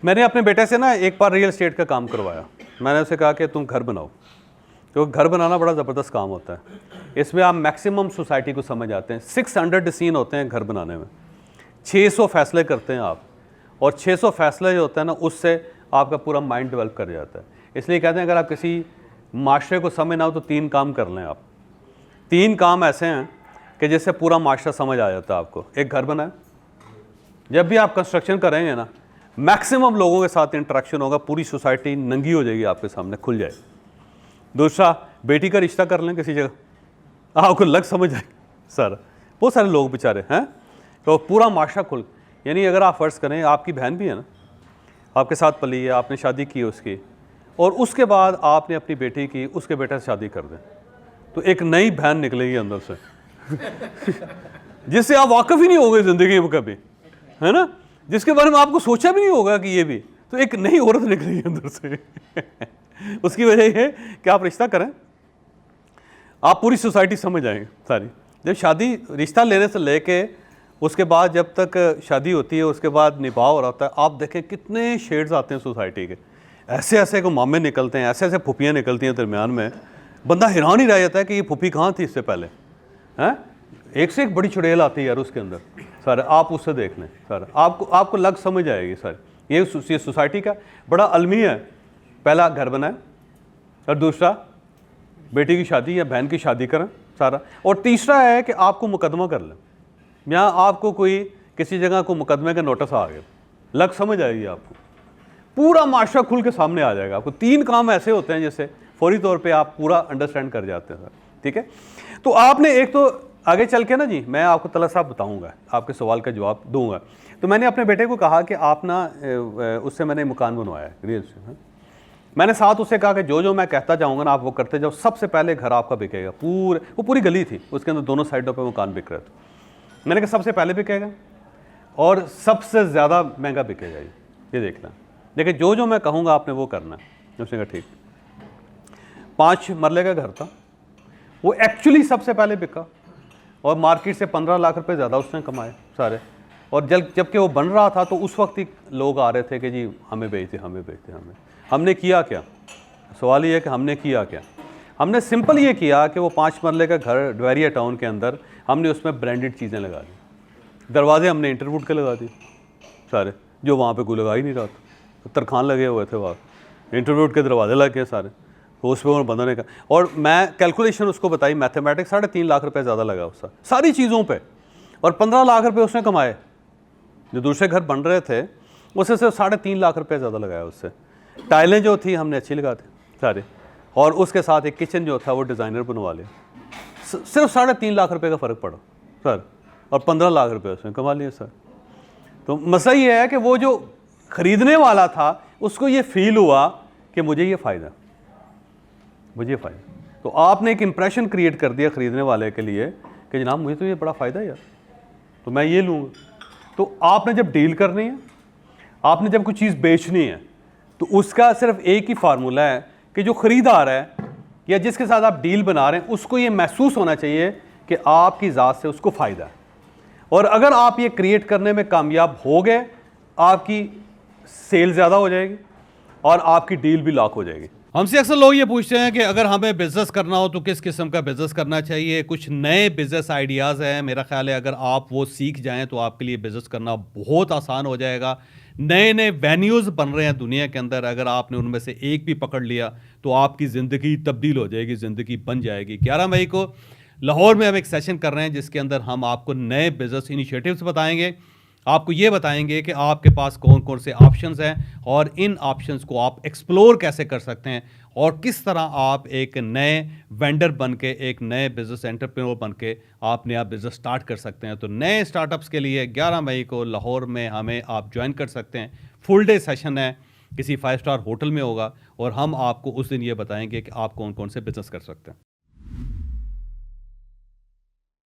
میں نے اپنے بیٹے سے نا ایک بار ریئل اسٹیٹ کا کام کروایا. میں نے اسے کہا کہ تم گھر بناؤ, کیونکہ گھر بنانا بڑا زبردست کام ہوتا ہے. اس میں آپ میکسیمم سوسائٹی کو سمجھ آتے ہیں. 600 سین ہوتے ہیں گھر بنانے میں, 600 فیصلے کرتے ہیں آپ, اور 600 فیصلے جو ہوتا ہے نا اس سے آپ کا پورا مائنڈ ڈیولپ کر جاتا ہے. اس لیے کہتے ہیں اگر آپ کسی معاشرے کو سمجھنا ہو تو 3 کام کر لیں آپ. 3 کام ایسے ہیں کہ جس سے پورا معاشرہ سمجھ آ جاتا ہے آپ کو. ایک, گھر بنائیں. جب بھی آپ کنسٹرکشن کریں گے نا میکسیمم لوگوں کے ساتھ انٹریکشن ہوگا, پوری سوسائٹی ننگی ہو جائے گی آپ کے سامنے, کھل جائے. دوسرا, بیٹی کا رشتہ کر لیں کسی جگہ, آپ کو لگ سمجھ آئے سر. بہت سارے لوگ بیچارے ہیں تو پورا معاشرہ کھل, یعنی اگر آپ فرض کریں آپ کی بہن بھی ہے نا, آپ کے ساتھ پلی ہے, آپ نے شادی کی اس کی, اور اس کے بعد آپ نے اپنی بیٹی کی اس کے بیٹے سے شادی کر دیں, تو ایک نئی بہن نکلے گی اندر سے جس سے آپ واقف ہی نہیں ہو گئے زندگی میں کبھی, ہے نا, جس کے بارے میں آپ کو سوچا بھی نہیں ہوگا کہ یہ بھی, تو ایک نئی عورت نکلے گی اندر سے اس کی وجہ یہ ہے کہ آپ رشتہ کریں, آپ پوری سوسائٹی سمجھ جائیں گے ساری. جب شادی رشتہ لینے سے لے کے اس کے بعد جب تک شادی ہوتی ہے, اس کے بعد نباہ ہو رہا ہوتا ہے, آپ دیکھیں کتنے شیڈز آتے ہیں سوسائٹی کے, ایسے ایسے کو مامے نکلتے ہیں, ایسے ایسے پھوپھیاں نکلتی ہیں درمیان میں, بندہ حیران ہی رہ جاتا ہے کہ یہ پھوپھی کہاں تھی اس سے پہلے, ہیں ایک سے ایک بڑی چڑیل آتی ہے یار اس کے اندر سر. آپ اس سے دیکھ لیں سر, آپ کو لگ سمجھ آئے گی سر. یہ سوسائٹی کا بڑا المیہ ہے. پہلا, گھر بنائیں, اور دوسرا بیٹی کی شادی یا بہن کی شادی کریں سارا, اور تیسرا ہے کہ آپ کو مقدمہ کر لیں. یہاں آپ کو کوئی کسی جگہ کو مقدمے کا نوٹس آ گیا, لگ سمجھ آئے گی آپ کو, پورا معاشرہ کھل کے سامنے آ جائے گا آپ کو. 3 کام ایسے ہوتے ہیں جیسے فوری طور پہ آپ پورا انڈرسٹینڈ کر جاتے ہیں سر. ٹھیک ہے, تو آپ نے ایک تو آگے چل کے نا جی میں آپ کو طلعت صاحب بتاؤں گا, آپ کے سوال کا جواب دوں گا. تو میں نے اپنے بیٹے کو کہا کہ آپ نا اس سے میں نے مکان بنوایا ہے ریئل اسٹیٹ. میں نے ساتھ اس سے کہا کہ جو میں کہتا جاؤں گا نا آپ وہ کرتے جاؤ. سب سے پہلے گھر آپ کا بکے گا, وہ پوری گلی تھی اس کے اندر دونوں سائڈوں پہ مکان بک رہے تھے. میں نے کہا سب سے پہلے بکے گا اور سب سے زیادہ مہنگا بکے گا, یہ دیکھ لیں. لیکن جو میں کہوں گا آپ نے وہ کرنا ہے. اس نے کہا ٹھیک. 5 مرلے کا گھر تھا, وہ ایکچولی سب سے پہلے بکا, اور مارکیٹ سے 15 لاکھ روپے زیادہ اس نے کمائے سارے. اور جب کہ وہ بن رہا تھا تو اس وقت ہی لوگ آ رہے تھے کہ جی ہمیں بیچتے. ہم نے کیا کیا, سوال یہ ہے کہ ہم نے کیا کیا. ہم نے سمپل یہ کیا کہ وہ 5 مرلے کا گھر ڈویریا ٹاؤن کے اندر ہم نے اس میں برانڈڈ چیزیں لگا دی. دروازے ہم نے انٹرووڈ کے لگا دی سارے, جو وہاں پہ کوئی لگا ہی نہیں رہا تھا. ترخان لگے ہوئے تھے وہاں, انٹرووڈ کے دروازے لگے سارے, تو اس پہ بندہ نے کہا. اور میں کیلکولیشن اس کو بتائی میتھمیٹکس, 3.5 لاکھ روپے زیادہ لگا اس کا ساری چیزوں پہ, اور 15 لاکھ روپے اس نے کمائے. جو دوسرے گھر بن رہے تھے اس سے صرف 3.5 لاکھ روپے زیادہ لگایا اس سے. ٹائلیں جو تھی ہم نے اچھی لگا دی سارے, اور اس کے ساتھ ایک کچن جو تھا وہ ڈیزائنر بنوا لیا. صرف 3.5 لاکھ روپے کا فرق پڑا سر, اور 15 لاکھ روپے اس نے کما لیے سر. تو مسئلہ یہ ہے کہ وہ جو خریدنے والا تھا اس کو یہ فیل ہوا کہ مجھے یہ فائدہ. تو آپ نے ایک امپریشن کریٹ کر دیا خریدنے والے کے لیے کہ جناب مجھے تو یہ بڑا فائدہ ہے یار, تو میں یہ لوں گا. تو آپ نے جب ڈیل کرنی ہے, آپ نے جب کوئی چیز بیچنی ہے, تو اس کا صرف ایک ہی فارمولہ ہے کہ جو خریدار ہے یا جس کے ساتھ آپ ڈیل بنا رہے ہیں اس کو یہ محسوس ہونا چاہیے کہ آپ کی ذات سے اس کو فائدہ ہے. اور اگر آپ یہ کریٹ کرنے میں کامیاب ہو گئے, آپ کی سیل زیادہ ہو جائے گی اور آپ کی ڈیل بھی لاک ہو جائے گی. ہم سے اکثر لوگ یہ پوچھتے ہیں کہ اگر ہمیں بزنس کرنا ہو تو کس قسم کا بزنس کرنا چاہیے. کچھ نئے بزنس آئیڈیاز ہیں, میرا خیال ہے اگر آپ وہ سیکھ جائیں تو آپ کے لیے بزنس کرنا بہت آسان ہو جائے گا. نئے وینیوز بن رہے ہیں دنیا کے اندر, اگر آپ نے ان میں سے ایک بھی پکڑ لیا تو آپ کی زندگی تبدیل ہو جائے گی, زندگی بن جائے گی. 11 مئی کو لاہور میں ہم ایک سیشن کر رہے ہیں جس کے اندر ہم آپ کو نئے بزنس انیشیٹوز بتائیں گے. آپ کو یہ بتائیں گے کہ آپ کے پاس کون کون سے آپشنز ہیں اور ان آپشنز کو آپ ایکسپلور کیسے کر سکتے ہیں, اور کس طرح آپ ایک نئے وینڈر بن کے, ایک نئے بزنس انٹرپرینور بن کے آپ نیا بزنس سٹارٹ کر سکتے ہیں. تو نئے سٹارٹ اپس کے لیے 11 مئی کو لاہور میں ہمیں آپ جوائن کر سکتے ہیں. فل ڈے سیشن ہے, کسی 5 اسٹار ہوٹل میں ہوگا, اور ہم آپ کو اس دن یہ بتائیں گے کہ آپ کون کون سے بزنس کر سکتے ہیں.